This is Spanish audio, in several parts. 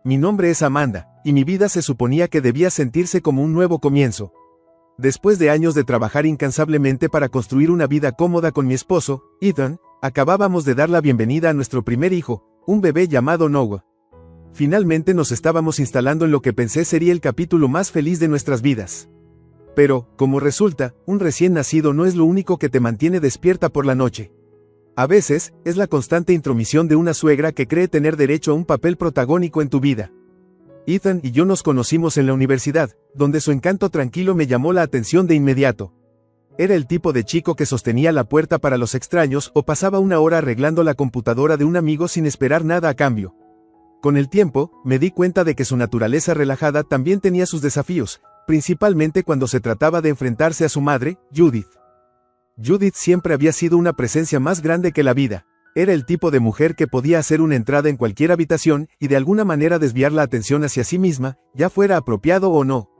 Mi nombre es Amanda, y mi vida se suponía que debía sentirse como un nuevo comienzo. Después de años de trabajar incansablemente para construir una vida cómoda con mi esposo, Ethan, acabábamos de dar la bienvenida a nuestro primer hijo, un bebé llamado Noah. Finalmente nos estábamos instalando en lo que pensé sería el capítulo más feliz de nuestras vidas. Pero, como resulta, un recién nacido no es lo único que te mantiene despierta por la noche. A veces, es la constante intromisión de una suegra que cree tener derecho a un papel protagónico en tu vida. Ethan y yo nos conocimos en la universidad, donde su encanto tranquilo me llamó la atención de inmediato. Era el tipo de chico que sostenía la puerta para los extraños o pasaba una hora arreglando la computadora de un amigo sin esperar nada a cambio. Con el tiempo, me di cuenta de que su naturaleza relajada también tenía sus desafíos, principalmente cuando se trataba de enfrentarse a su madre, Judith. Judith siempre había sido una presencia más grande que la vida. Era el tipo de mujer que podía hacer una entrada en cualquier habitación y de alguna manera desviar la atención hacia sí misma, ya fuera apropiado o no.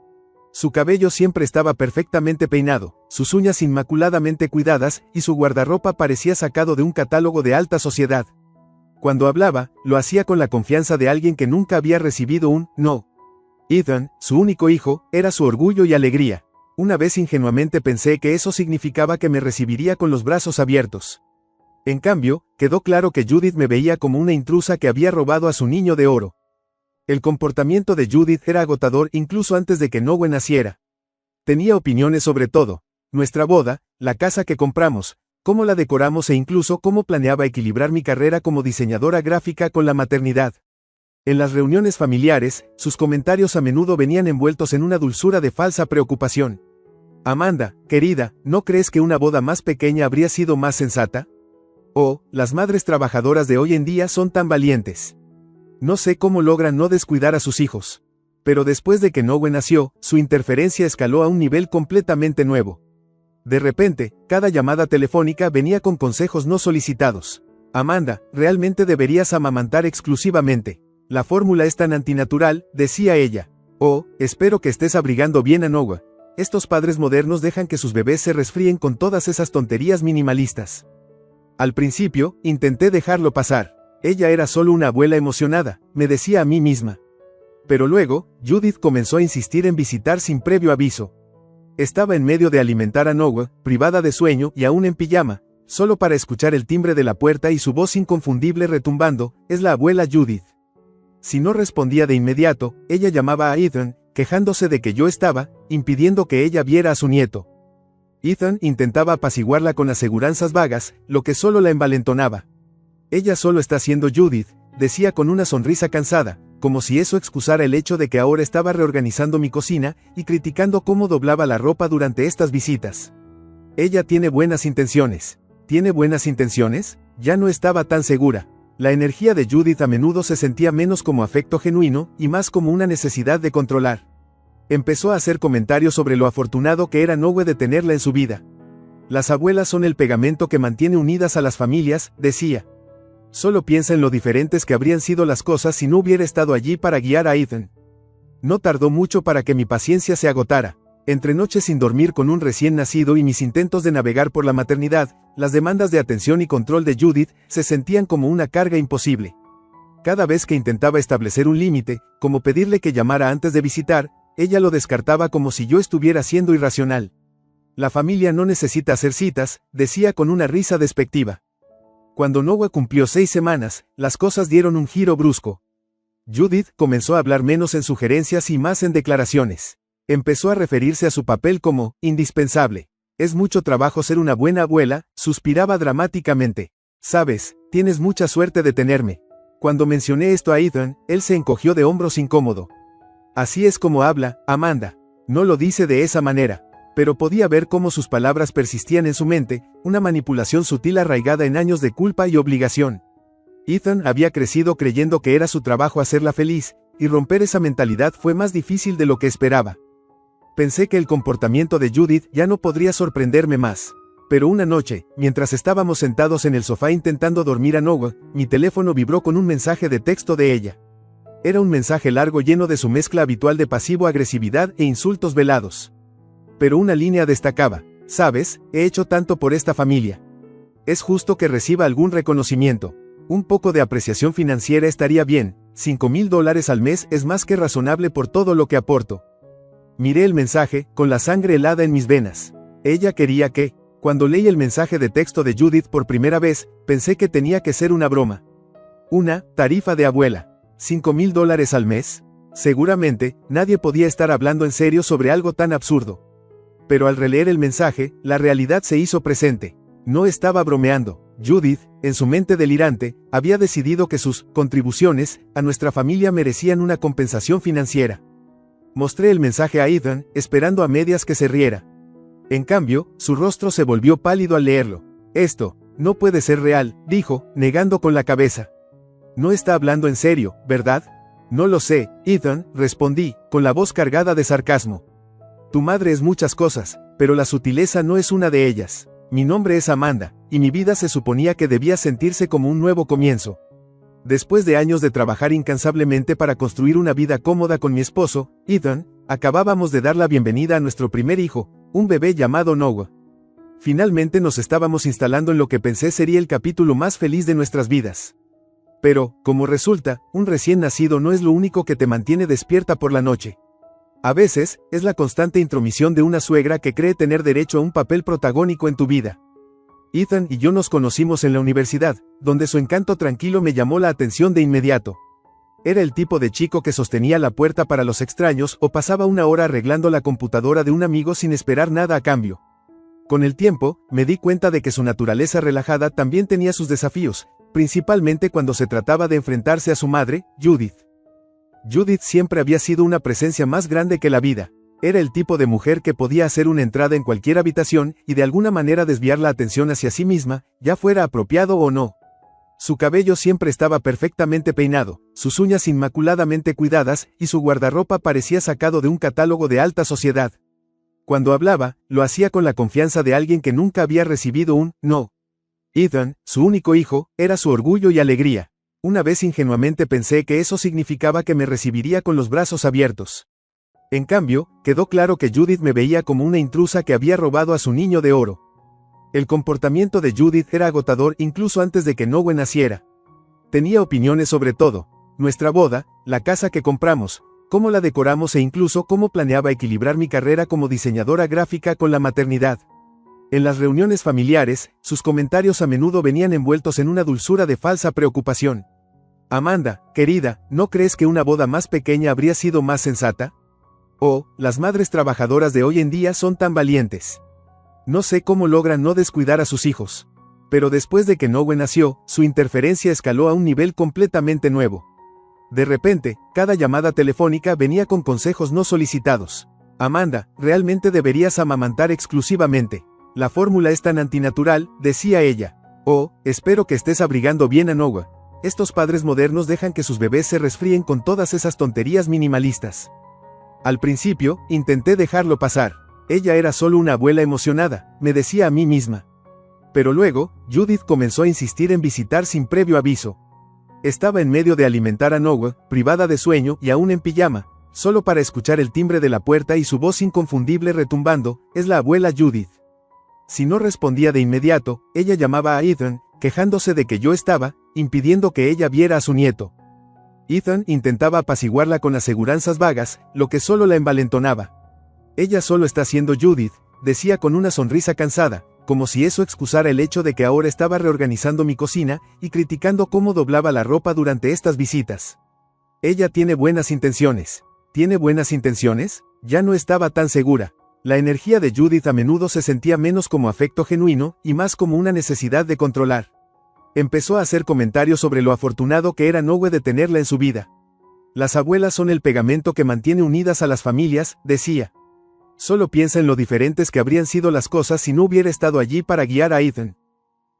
Su cabello siempre estaba perfectamente peinado, sus uñas inmaculadamente cuidadas y su guardarropa parecía sacado de un catálogo de alta sociedad. Cuando hablaba, lo hacía con la confianza de alguien que nunca había recibido un no. Ethan, su único hijo, era su orgullo y alegría. Una vez ingenuamente pensé que eso significaba que me recibiría con los brazos abiertos. En cambio, quedó claro que Judith me veía como una intrusa que había robado a su niño de oro. El comportamiento de Judith era agotador incluso antes de que Noah naciera. Tenía opiniones sobre todo: nuestra boda, la casa que compramos, cómo la decoramos e incluso cómo planeaba equilibrar mi carrera como diseñadora gráfica con la maternidad. En las reuniones familiares, sus comentarios a menudo venían envueltos en una dulzura de falsa preocupación. Amanda, querida, ¿no crees que una boda más pequeña habría sido más sensata? Oh, las madres trabajadoras de hoy en día son tan valientes. No sé cómo logran no descuidar a sus hijos. Pero después de que Noah nació, su interferencia escaló a un nivel completamente nuevo. De repente, cada llamada telefónica venía con consejos no solicitados. Amanda, realmente deberías amamantar exclusivamente. La fórmula es tan antinatural, decía ella. Oh, espero que estés abrigando bien a Noah. Estos padres modernos dejan que sus bebés se resfríen con todas esas tonterías minimalistas. Al principio, intenté dejarlo pasar. Ella era solo una abuela emocionada, me decía a mí misma. Pero luego, Judith comenzó a insistir en visitar sin previo aviso. Estaba en medio de alimentar a Noah, privada de sueño y aún en pijama, solo para escuchar el timbre de la puerta y su voz inconfundible retumbando: es la abuela Judith. Si no respondía de inmediato, ella llamaba a Ethan, quejándose de que yo estaba impidiendo que ella viera a su nieto. Ethan intentaba apaciguarla con aseguranzas vagas, lo que solo la envalentonaba. Ella solo está siendo Judith, decía con una sonrisa cansada, como si eso excusara el hecho de que ahora estaba reorganizando mi cocina y criticando cómo doblaba la ropa durante estas visitas. Ella tiene buenas intenciones. ¿Tiene buenas intenciones? Ya no estaba tan segura. La energía de Judith a menudo se sentía menos como afecto genuino y más como una necesidad de controlar. Empezó a hacer comentarios sobre lo afortunado que era Noah de tenerla en su vida. Las abuelas son el pegamento que mantiene unidas a las familias, decía. Solo piensa en lo diferentes que habrían sido las cosas si no hubiera estado allí para guiar a Ethan. No tardó mucho para que mi paciencia se agotara. Entre noches sin dormir con un recién nacido y mis intentos de navegar por la maternidad, las demandas de atención y control de Judith se sentían como una carga imposible. Cada vez que intentaba establecer un límite, como pedirle que llamara antes de visitar, ella lo descartaba como si yo estuviera siendo irracional. La familia no necesita hacer citas, decía con una risa despectiva. Cuando Noah cumplió 6 semanas, las cosas dieron un giro brusco. Judith comenzó a hablar menos en sugerencias y más en declaraciones. Empezó a referirse a su papel como indispensable. Es mucho trabajo ser una buena abuela, suspiraba dramáticamente. Sabes, tienes mucha suerte de tenerme. Cuando mencioné esto a Ethan, él se encogió de hombros incómodo. Así es como habla, Amanda. No lo dice de esa manera. Pero podía ver cómo sus palabras persistían en su mente, una manipulación sutil arraigada en años de culpa y obligación. Ethan había crecido creyendo que era su trabajo hacerla feliz, y romper esa mentalidad fue más difícil de lo que esperaba. Pensé que el comportamiento de Judith ya no podría sorprenderme más. Pero una noche, mientras estábamos sentados en el sofá intentando dormir a Noah, mi teléfono vibró con un mensaje de texto de ella. Era un mensaje largo lleno de su mezcla habitual de pasivo-agresividad e insultos velados. Pero una línea destacaba: sabes, he hecho tanto por esta familia. Es justo que reciba algún reconocimiento. Un poco de apreciación financiera estaría bien, $5,000 al mes es más que razonable por todo lo que aporto. Miré el mensaje, con la sangre helada en mis venas. Ella quería que, cuando leí el mensaje de texto de Judith por primera vez, pensé que tenía que ser una broma. Una tarifa de abuela. $5,000 al mes. Seguramente, nadie podía estar hablando en serio sobre algo tan absurdo. Pero al releer el mensaje, la realidad se hizo presente. No estaba bromeando. Judith, en su mente delirante, había decidido que sus contribuciones a nuestra familia merecían una compensación financiera. Mostré el mensaje a Ethan, esperando a medias que se riera. En cambio, su rostro se volvió pálido al leerlo. Esto no puede ser real, dijo, negando con la cabeza. No está hablando en serio, ¿verdad? No lo sé, Ethan, respondí, con la voz cargada de sarcasmo. Tu madre es muchas cosas, pero la sutileza no es una de ellas. Mi nombre es Amanda, y mi vida se suponía que debía sentirse como un nuevo comienzo. Después de años de trabajar incansablemente para construir una vida cómoda con mi esposo, Ethan, acabábamos de dar la bienvenida a nuestro primer hijo, un bebé llamado Noah. Finalmente nos estábamos instalando en lo que pensé sería el capítulo más feliz de nuestras vidas. Pero, como resulta, un recién nacido no es lo único que te mantiene despierta por la noche. A veces, es la constante intromisión de una suegra que cree tener derecho a un papel protagónico en tu vida. Ethan y yo nos conocimos en la universidad, donde su encanto tranquilo me llamó la atención de inmediato. Era el tipo de chico que sostenía la puerta para los extraños o pasaba una hora arreglando la computadora de un amigo sin esperar nada a cambio. Con el tiempo, me di cuenta de que su naturaleza relajada también tenía sus desafíos, principalmente cuando se trataba de enfrentarse a su madre, Judith. Judith siempre había sido una presencia más grande que la vida. Era el tipo de mujer que podía hacer una entrada en cualquier habitación y de alguna manera desviar la atención hacia sí misma, ya fuera apropiado o no. Su cabello siempre estaba perfectamente peinado, sus uñas inmaculadamente cuidadas, y su guardarropa parecía sacado de un catálogo de alta sociedad. Cuando hablaba, lo hacía con la confianza de alguien que nunca había recibido un no. Ethan, su único hijo, era su orgullo y alegría. Una vez ingenuamente pensé que eso significaba que me recibiría con los brazos abiertos. En cambio, quedó claro que Judith me veía como una intrusa que había robado a su niño de oro. El comportamiento de Judith era agotador incluso antes de que Noah naciera. Tenía opiniones sobre todo: nuestra boda, la casa que compramos, cómo la decoramos e incluso cómo planeaba equilibrar mi carrera como diseñadora gráfica con la maternidad. En las reuniones familiares, sus comentarios a menudo venían envueltos en una dulzura de falsa preocupación. Amanda, querida, ¿no crees que una boda más pequeña habría sido más sensata? Oh, las madres trabajadoras de hoy en día son tan valientes. No sé cómo logran no descuidar a sus hijos. Pero después de que Noah nació, su interferencia escaló a un nivel completamente nuevo. De repente, cada llamada telefónica venía con consejos no solicitados. Amanda, realmente deberías amamantar exclusivamente. La fórmula es tan antinatural, decía ella. Oh, espero que estés abrigando bien a Noah. Estos padres modernos dejan que sus bebés se resfríen con todas esas tonterías minimalistas. Al principio, intenté dejarlo pasar. Ella era solo una abuela emocionada, me decía a mí misma. Pero luego, Judith comenzó a insistir en visitar sin previo aviso. Estaba en medio de alimentar a Noah, privada de sueño y aún en pijama, solo para escuchar el timbre de la puerta y su voz inconfundible retumbando: es la abuela Judith. Si no respondía de inmediato, ella llamaba a Ethan, quejándose de que yo estaba impidiendo que ella viera a su nieto. Ethan intentaba apaciguarla con aseguranzas vagas, lo que solo la envalentonaba. Ella solo está siendo Judith, decía con una sonrisa cansada, como si eso excusara el hecho de que ahora estaba reorganizando mi cocina y criticando cómo doblaba la ropa durante estas visitas. Ella tiene buenas intenciones. ¿Tiene buenas intenciones? Ya no estaba tan segura. La energía de Judith a menudo se sentía menos como afecto genuino y más como una necesidad de controlar. Empezó a hacer comentarios sobre lo afortunado que era Noah de tenerla en su vida. Las abuelas son el pegamento que mantiene unidas a las familias, decía. Solo piensa en lo diferentes que habrían sido las cosas si no hubiera estado allí para guiar a Ethan.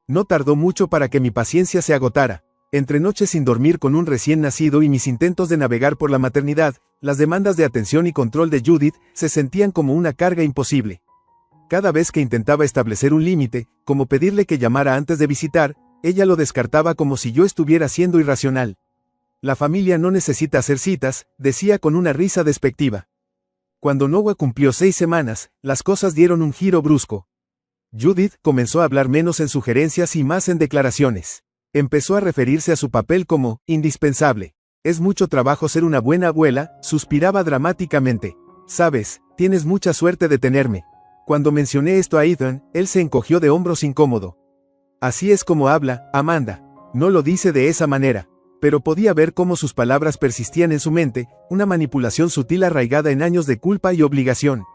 No tardó mucho para que mi paciencia se agotara. Entre noches sin dormir con un recién nacido y mis intentos de navegar por la maternidad, las demandas de atención y control de Judith se sentían como una carga imposible. Cada vez que intentaba establecer un límite, como pedirle que llamara antes de visitar, ella lo descartaba como si yo estuviera siendo irracional. La familia no necesita hacer citas, decía con una risa despectiva. Cuando Noah cumplió 6 semanas, las cosas dieron un giro brusco. Judith comenzó a hablar menos en sugerencias y más en declaraciones. Empezó a referirse a su papel como indispensable. Es mucho trabajo ser una buena abuela, suspiraba dramáticamente. Sabes, tienes mucha suerte de tenerme. Cuando mencioné esto a Ethan, él se encogió de hombros incómodo. Así es como habla, Amanda. No lo dice de esa manera. Pero podía ver cómo sus palabras persistían en su mente, una manipulación sutil arraigada en años de culpa y obligación.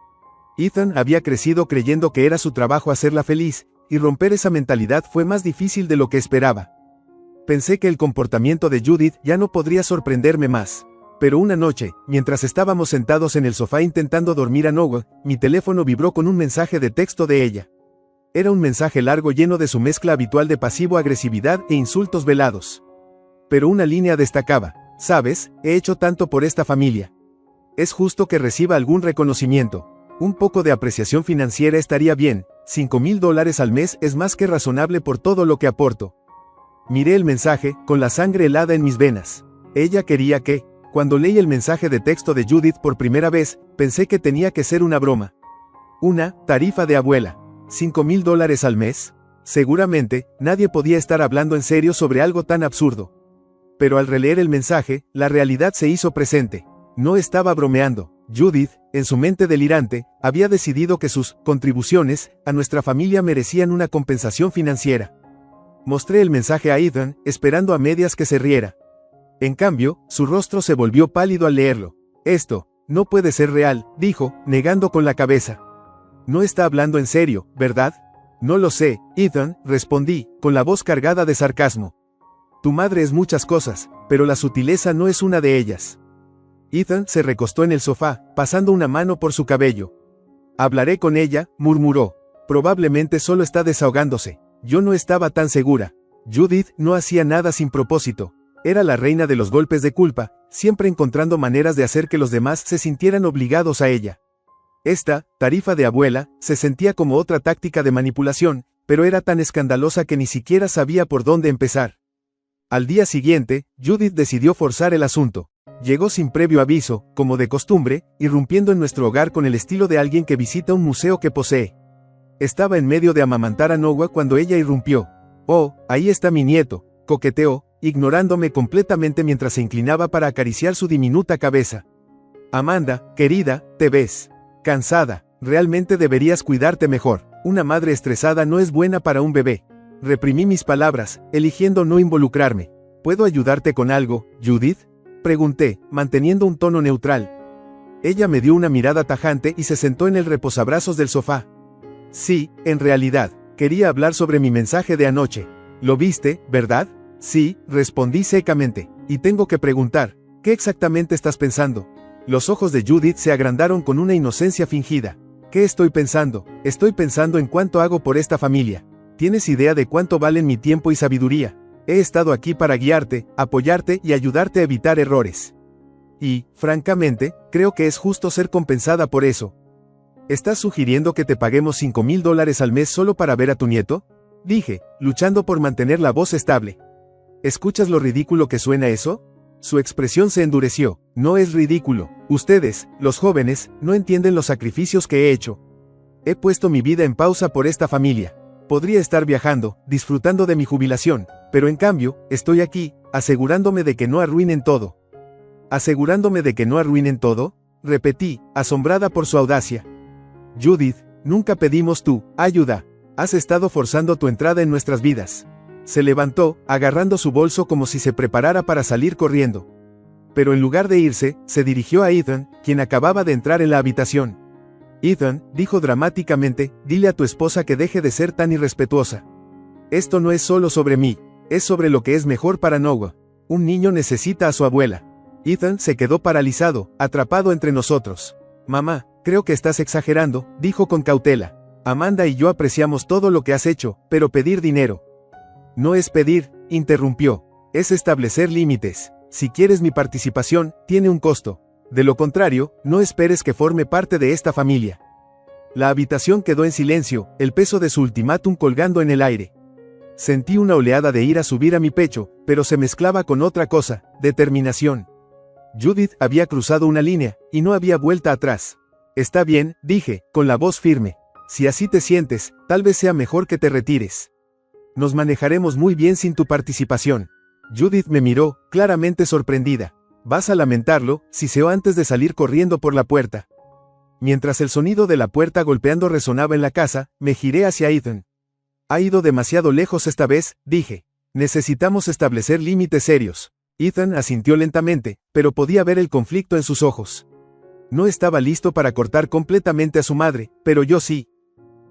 Ethan había crecido creyendo que era su trabajo hacerla feliz, y romper esa mentalidad fue más difícil de lo que esperaba. Pensé que el comportamiento de Judith ya no podría sorprenderme más. Pero una noche, mientras estábamos sentados en el sofá intentando dormir a Noah, mi teléfono vibró con un mensaje de texto de ella. Era un mensaje largo lleno de su mezcla habitual de pasivo-agresividad e insultos velados. Pero una línea destacaba: sabes, he hecho tanto por esta familia. Es justo que reciba algún reconocimiento. Un poco de apreciación financiera estaría bien, $5,000 al mes es más que razonable por todo lo que aporto. Miré el mensaje, con la sangre helada en mis venas. Ella quería que, cuando leí el mensaje de texto de Judith por primera vez, pensé que tenía que ser una broma. Una tarifa de abuela. $5,000 al mes. Seguramente, nadie podía estar hablando en serio sobre algo tan absurdo. Pero al releer el mensaje, la realidad se hizo presente. No estaba bromeando. Judith, en su mente delirante, había decidido que sus contribuciones a nuestra familia merecían una compensación financiera. Mostré el mensaje a Ethan, esperando a medias que se riera. En cambio, su rostro se volvió pálido al leerlo. Esto no puede ser real, dijo, negando con la cabeza. No está hablando en serio, ¿verdad? No lo sé, Ethan, respondí, con la voz cargada de sarcasmo. Tu madre es muchas cosas, pero la sutileza no es una de ellas. Ethan se recostó en el sofá, pasando una mano por su cabello. Hablaré con ella, murmuró. Probablemente solo está desahogándose. Yo no estaba tan segura. Judith no hacía nada sin propósito. Era la reina de los golpes de culpa, siempre encontrando maneras de hacer que los demás se sintieran obligados a ella. Esta tarifa de abuela se sentía como otra táctica de manipulación, pero era tan escandalosa que ni siquiera sabía por dónde empezar. Al día siguiente, Judith decidió forzar el asunto. Llegó sin previo aviso, como de costumbre, irrumpiendo en nuestro hogar con el estilo de alguien que visita un museo que posee. Estaba en medio de amamantar a Noah cuando ella irrumpió. Oh, ahí está mi nieto, coqueteó, ignorándome completamente mientras se inclinaba para acariciar su diminuta cabeza. Amanda, querida, te ves cansada. Realmente deberías cuidarte mejor. Una madre estresada no es buena para un bebé. Reprimí mis palabras, eligiendo no involucrarme. ¿Puedo ayudarte con algo, Judith?, pregunté, manteniendo un tono neutral. Ella me dio una mirada tajante y se sentó en el reposabrazos del sofá. Sí, en realidad, quería hablar sobre mi mensaje de anoche. ¿Lo viste, verdad? Sí, respondí secamente. Y tengo que preguntar, ¿qué exactamente estás pensando? Los ojos de Judith se agrandaron con una inocencia fingida. ¿Qué estoy pensando? Estoy pensando en cuánto hago por esta familia. ¿Tienes idea de cuánto valen mi tiempo y sabiduría? He estado aquí para guiarte, apoyarte y ayudarte a evitar errores. Y, francamente, creo que es justo ser compensada por eso. ¿Estás sugiriendo que te paguemos $5,000 al mes solo para ver a tu nieto?, dije, luchando por mantener la voz estable. ¿Escuchas lo ridículo que suena eso? Su expresión se endureció. No es ridículo. Ustedes, los jóvenes, no entienden los sacrificios que he hecho. He puesto mi vida en pausa por esta familia. Podría estar viajando, disfrutando de mi jubilación, pero en cambio, estoy aquí, asegurándome de que no arruinen todo. ¿Asegurándome de que no arruinen todo?, repetí, asombrada por su audacia. Judith, nunca pedimos tu ayuda. Has estado forzando tu entrada en nuestras vidas. Se levantó, agarrando su bolso como si se preparara para salir corriendo. Pero en lugar de irse, se dirigió a Ethan, quien acababa de entrar en la habitación. Ethan, dijo dramáticamente, dile a tu esposa que deje de ser tan irrespetuosa. Esto no es solo sobre mí, es sobre lo que es mejor para Noah. Un niño necesita a su abuela. Ethan se quedó paralizado, atrapado entre nosotros. Mamá, creo que estás exagerando, dijo con cautela. Amanda y yo apreciamos todo lo que has hecho, pero pedir dinero. No es pedir, interrumpió. Es establecer límites. Si quieres mi participación, tiene un costo. De lo contrario, no esperes que forme parte de esta familia. La habitación quedó en silencio, el peso de su ultimátum colgando en el aire. Sentí una oleada de ira subir a mi pecho, pero se mezclaba con otra cosa, determinación. Judith había cruzado una línea, y no había vuelta atrás. Está bien, dije, con la voz firme. Si así te sientes, tal vez sea mejor que te retires. Nos manejaremos muy bien sin tu participación. Judith me miró, claramente sorprendida. Vas a lamentarlo, siseó antes de salir corriendo por la puerta. Mientras el sonido de la puerta golpeando resonaba en la casa, me giré hacia Ethan. Ha ido demasiado lejos esta vez, dije. Necesitamos establecer límites serios. Ethan asintió lentamente, pero podía ver el conflicto en sus ojos. No estaba listo para cortar completamente a su madre, pero yo sí.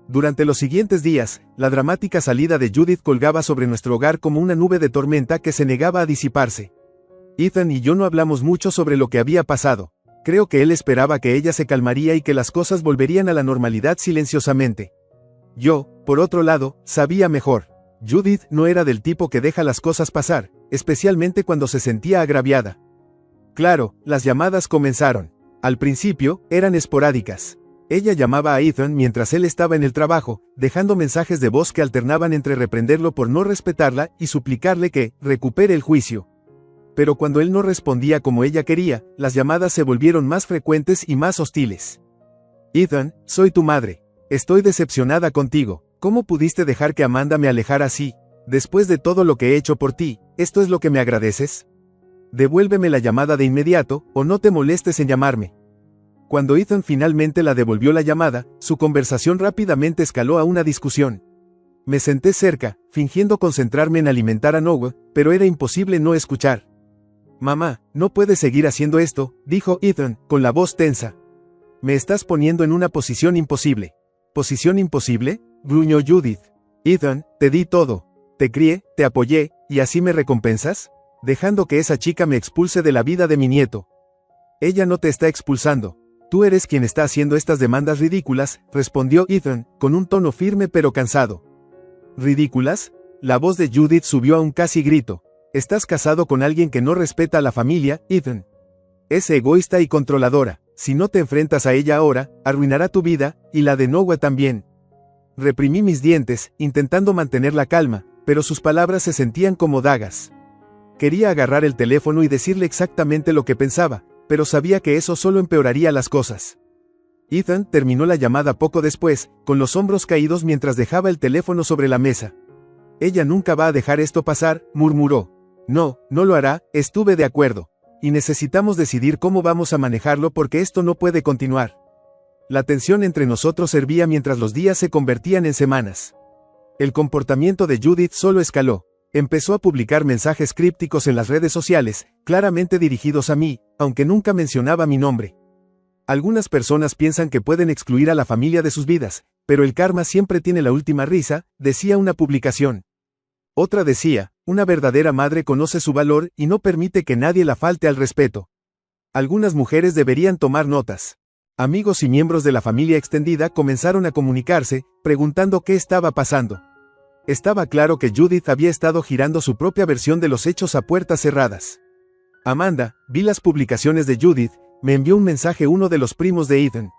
Durante los siguientes días, la dramática salida de Judith colgaba sobre nuestro hogar como una nube de tormenta que se negaba a disiparse. Ethan y yo no hablamos mucho sobre lo que había pasado. Creo que él esperaba que ella se calmaría y que las cosas volverían a la normalidad silenciosamente. Yo, por otro lado, sabía mejor. Judith no era del tipo que deja las cosas pasar, especialmente cuando se sentía agraviada. Claro, las llamadas comenzaron. Al principio, eran esporádicas. Ella llamaba a Ethan mientras él estaba en el trabajo, dejando mensajes de voz que alternaban entre reprenderlo por no respetarla y suplicarle que recupere el juicio. Pero cuando él no respondía como ella quería, las llamadas se volvieron más frecuentes y más hostiles. Ethan, soy tu madre. Estoy decepcionada contigo. ¿Cómo pudiste dejar que Amanda me alejara así? Después de todo lo que he hecho por ti, ¿esto es lo que me agradeces? Devuélveme la llamada de inmediato, o no te molestes en llamarme. Cuando Ethan finalmente la devolvió la llamada, su conversación rápidamente escaló a una discusión. Me senté cerca, fingiendo concentrarme en alimentar a Noah, pero era imposible no escuchar. Mamá, no puedes seguir haciendo esto, dijo Ethan, con la voz tensa. Me estás poniendo en una posición imposible. ¿Posición imposible?, gruñó Judith. Ethan, te di todo. Te crié, te apoyé, ¿y así me recompensas? Dejando que esa chica me expulse de la vida de mi nieto. Ella no te está expulsando. Tú eres quien está haciendo estas demandas ridículas, respondió Ethan, con un tono firme pero cansado. ¿Ridículas? La voz de Judith subió a un casi grito. Estás casado con alguien que no respeta a la familia, Ethan. Es egoísta y controladora. Si no te enfrentas a ella ahora, arruinará tu vida, y la de Noah también. Reprimí mis dientes, intentando mantener la calma, pero sus palabras se sentían como dagas. Quería agarrar el teléfono y decirle exactamente lo que pensaba, pero sabía que eso solo empeoraría las cosas. Ethan terminó la llamada poco después, con los hombros caídos mientras dejaba el teléfono sobre la mesa. Ella nunca va a dejar esto pasar, murmuró. No, no lo hará, estuve de acuerdo. Y necesitamos decidir cómo vamos a manejarlo porque esto no puede continuar. La tensión entre nosotros hervía mientras los días se convertían en semanas. El comportamiento de Judith solo escaló. Empezó a publicar mensajes crípticos en las redes sociales, claramente dirigidos a mí, aunque nunca mencionaba mi nombre. Algunas personas piensan que pueden excluir a la familia de sus vidas, pero el karma siempre tiene la última risa, decía una publicación. Otra decía, una verdadera madre conoce su valor y no permite que nadie la falte al respeto. Algunas mujeres deberían tomar notas. Amigos y miembros de la familia extendida comenzaron a comunicarse, preguntando qué estaba pasando. Estaba claro que Judith había estado girando su propia versión de los hechos a puertas cerradas. Amanda, vi las publicaciones de Judith, me envió un mensaje uno de los primos de Ethan.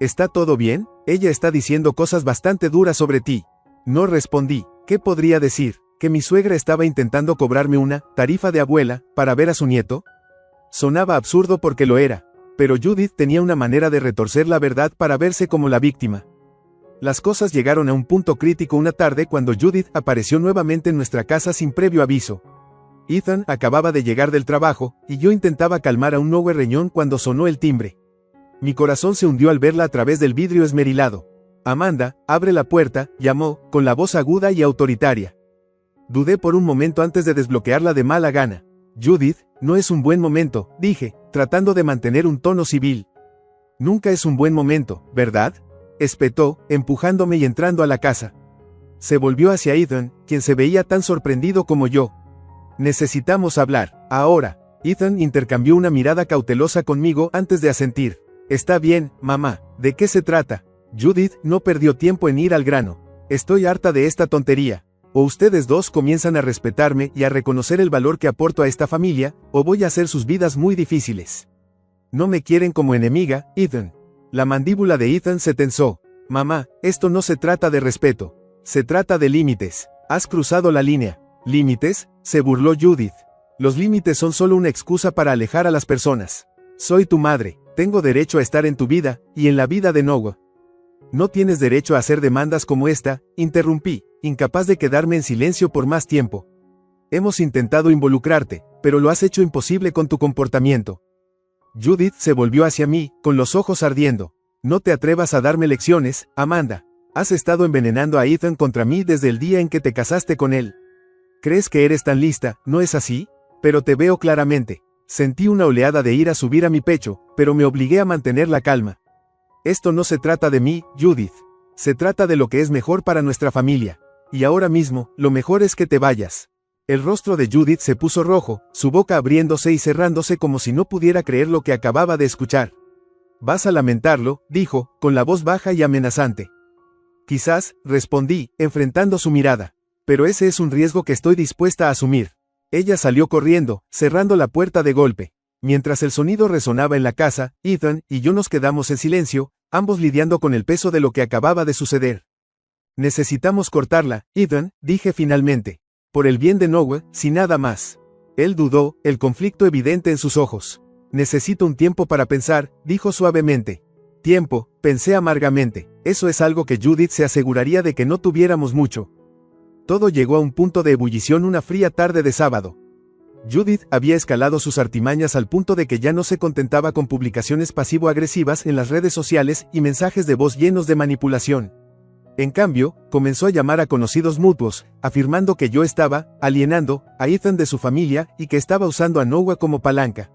¿Está todo bien? Ella está diciendo cosas bastante duras sobre ti. No respondí. ¿Qué podría decir? ¿Que mi suegra estaba intentando cobrarme una tarifa de abuela para ver a su nieto? Sonaba absurdo porque lo era, pero Judith tenía una manera de retorcer la verdad para verse como la víctima. Las cosas llegaron a un punto crítico una tarde cuando Judith apareció nuevamente en nuestra casa sin previo aviso. Ethan acababa de llegar del trabajo, y yo intentaba calmar a un Noah reñón cuando sonó el timbre. Mi corazón se hundió al verla a través del vidrio esmerilado. Amanda, abre la puerta, llamó, con la voz aguda y autoritaria. Dudé por un momento antes de desbloquearla de mala gana. Judith, no es un buen momento, dije, tratando de mantener un tono civil. Nunca es un buen momento, ¿verdad?, espetó, empujándome y entrando a la casa. Se volvió hacia Ethan, quien se veía tan sorprendido como yo. Necesitamos hablar, ahora. Ethan intercambió una mirada cautelosa conmigo antes de asentir. Está bien, mamá, ¿de qué se trata? Judith no perdió tiempo en ir al grano. Estoy harta de esta tontería. O ustedes dos comienzan a respetarme y a reconocer el valor que aporto a esta familia, o voy a hacer sus vidas muy difíciles. No me quieren como enemiga, Ethan. La mandíbula de Ethan se tensó. Mamá, esto no se trata de respeto. Se trata de límites. Has cruzado la línea. ¿Límites?, se burló Judith. Los límites son solo una excusa para alejar a las personas. Soy tu madre. Tengo derecho a estar en tu vida, y en la vida de Noah. No tienes derecho a hacer demandas como esta, interrumpí, incapaz de quedarme en silencio por más tiempo. Hemos intentado involucrarte, pero lo has hecho imposible con tu comportamiento. Judith se volvió hacia mí, con los ojos ardiendo. No te atrevas a darme lecciones, Amanda. Has estado envenenando a Ethan contra mí desde el día en que te casaste con él. ¿Crees que eres tan lista, no es así? Pero te veo claramente. Sentí una oleada de ira subir a mi pecho, pero me obligué a mantener la calma. Esto no se trata de mí, Judith. Se trata de lo que es mejor para nuestra familia. Y ahora mismo, lo mejor es que te vayas. El rostro de Judith se puso rojo, su boca abriéndose y cerrándose como si no pudiera creer lo que acababa de escuchar. Vas a lamentarlo, dijo, con la voz baja y amenazante. Quizás, respondí, enfrentando su mirada. Pero ese es un riesgo que estoy dispuesta a asumir. Ella salió corriendo, cerrando la puerta de golpe. Mientras el sonido resonaba en la casa, Ethan y yo nos quedamos en silencio, ambos lidiando con el peso de lo que acababa de suceder. Necesitamos cortarla, Ethan, dije finalmente. Por el bien de Noah, sin nada más. Él dudó, el conflicto evidente en sus ojos. Necesito un tiempo para pensar, dijo suavemente. Tiempo, pensé amargamente. Eso es algo que Judith se aseguraría de que no tuviéramos mucho. Todo llegó a un punto de ebullición una fría tarde de sábado. Judith había escalado sus artimañas al punto de que ya no se contentaba con publicaciones pasivo-agresivas en las redes sociales y mensajes de voz llenos de manipulación. En cambio, comenzó a llamar a conocidos mutuos, afirmando que yo estaba alienando a Ethan de su familia y que estaba usando a Noah como palanca.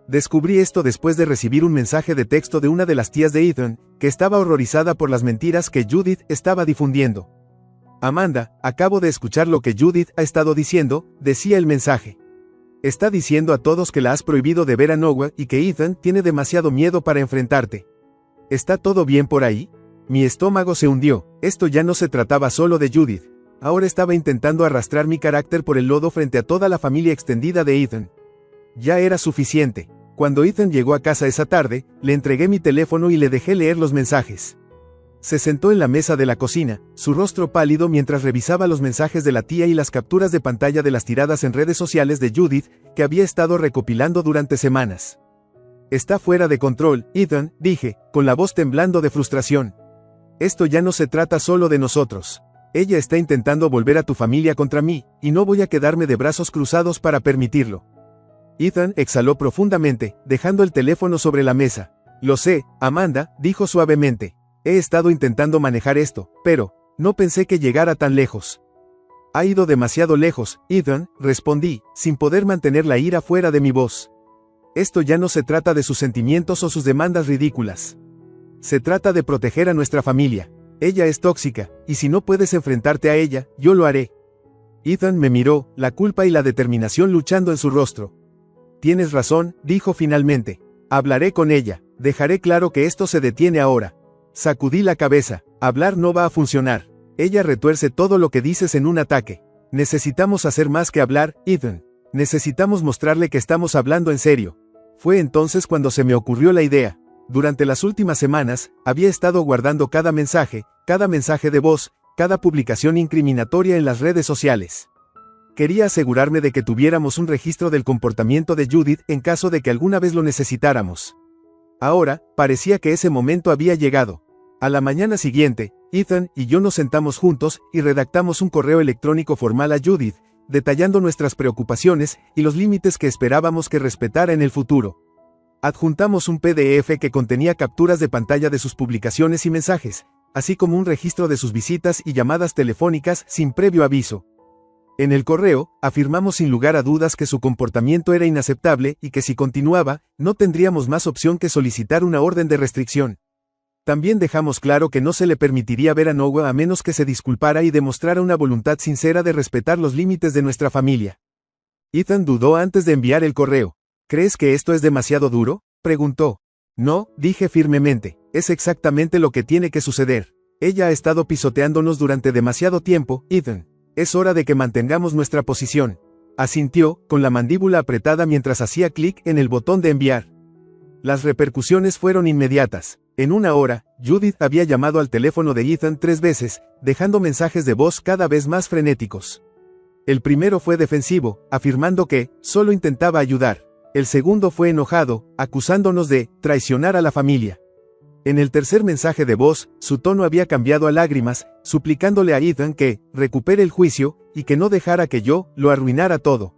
Descubrí esto después de recibir un mensaje de texto de una de las tías de Ethan, que estaba horrorizada por las mentiras que Judith estaba difundiendo. Amanda, acabo de escuchar lo que Judith ha estado diciendo, decía el mensaje. Está diciendo a todos que la has prohibido de ver a Noah y que Ethan tiene demasiado miedo para enfrentarte. ¿Está todo bien por ahí? Mi estómago se hundió. Esto ya no se trataba solo de Judith. Ahora estaba intentando arrastrar mi carácter por el lodo frente a toda la familia extendida de Ethan. Ya era suficiente. Cuando Ethan llegó a casa esa tarde, le entregué mi teléfono y le dejé leer los mensajes. Se sentó en la mesa de la cocina, su rostro pálido mientras revisaba los mensajes de la tía y las capturas de pantalla de las tiradas en redes sociales de Judith, que había estado recopilando durante semanas. Está fuera de control, Ethan, dije, con la voz temblando de frustración. Esto ya no se trata solo de nosotros. Ella está intentando volver a tu familia contra mí, y no voy a quedarme de brazos cruzados para permitirlo. Ethan exhaló profundamente, dejando el teléfono sobre la mesa. Lo sé, Amanda, dijo suavemente. He estado intentando manejar esto, pero no pensé que llegara tan lejos. Ha ido demasiado lejos, Ethan, respondí, sin poder mantener la ira fuera de mi voz. Esto ya no se trata de sus sentimientos o sus demandas ridículas. Se trata de proteger a nuestra familia. Ella es tóxica, y si no puedes enfrentarte a ella, yo lo haré. Ethan me miró, la culpa y la determinación luchando en su rostro. Tienes razón, dijo finalmente. Hablaré con ella, dejaré claro que esto se detiene ahora. Sacudí la cabeza, hablar no va a funcionar. Ella retuerce todo lo que dices en un ataque. Necesitamos hacer más que hablar, Ethan. Necesitamos mostrarle que estamos hablando en serio. Fue entonces cuando se me ocurrió la idea. Durante las últimas semanas, había estado guardando cada mensaje de voz, cada publicación incriminatoria en las redes sociales. Quería asegurarme de que tuviéramos un registro del comportamiento de Judith en caso de que alguna vez lo necesitáramos. Ahora, parecía que ese momento había llegado. A la mañana siguiente, Ethan y yo nos sentamos juntos y redactamos un correo electrónico formal a Judith, detallando nuestras preocupaciones y los límites que esperábamos que respetara en el futuro. Adjuntamos un PDF que contenía capturas de pantalla de sus publicaciones y mensajes, así como un registro de sus visitas y llamadas telefónicas sin previo aviso. En el correo, afirmamos sin lugar a dudas que su comportamiento era inaceptable y que si continuaba, no tendríamos más opción que solicitar una orden de restricción. También dejamos claro que no se le permitiría ver a Noah a menos que se disculpara y demostrara una voluntad sincera de respetar los límites de nuestra familia. Ethan dudó antes de enviar el correo. ¿Crees que esto es demasiado duro?, preguntó. No, dije firmemente, es exactamente lo que tiene que suceder. Ella ha estado pisoteándonos durante demasiado tiempo, Ethan. Es hora de que mantengamos nuestra posición. Asintió, con la mandíbula apretada mientras hacía clic en el botón de enviar. Las repercusiones fueron inmediatas. En una hora, Judith había llamado al teléfono de Ethan 3 veces, dejando mensajes de voz cada vez más frenéticos. El primero fue defensivo, afirmando que solo intentaba ayudar. El segundo fue enojado, acusándonos de traicionar a la familia. En el tercer mensaje de voz, su tono había cambiado a lágrimas, suplicándole a Ethan que recupere el juicio y que no dejara que yo lo arruinara todo.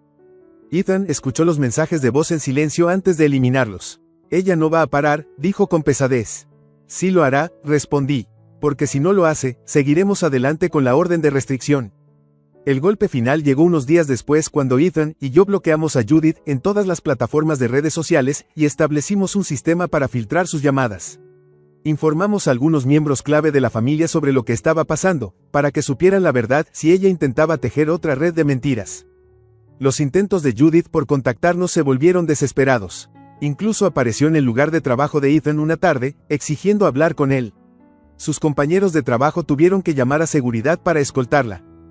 Ethan escuchó los mensajes de voz en silencio antes de eliminarlos. Ella no va a parar, dijo con pesadez. Sí lo hará, respondí. Porque si no lo hace, seguiremos adelante con la orden de restricción. El golpe final llegó unos días después cuando Ethan y yo bloqueamos a Judith en todas las plataformas de redes sociales y establecimos un sistema para filtrar sus llamadas. Informamos a algunos miembros clave de la familia sobre lo que estaba pasando, para que supieran la verdad si ella intentaba tejer otra red de mentiras. Los intentos de Judith por contactarnos se volvieron desesperados. Incluso apareció en el lugar de trabajo de Ethan una tarde, exigiendo hablar con él. Sus compañeros de trabajo tuvieron que llamar a seguridad para escoltarla.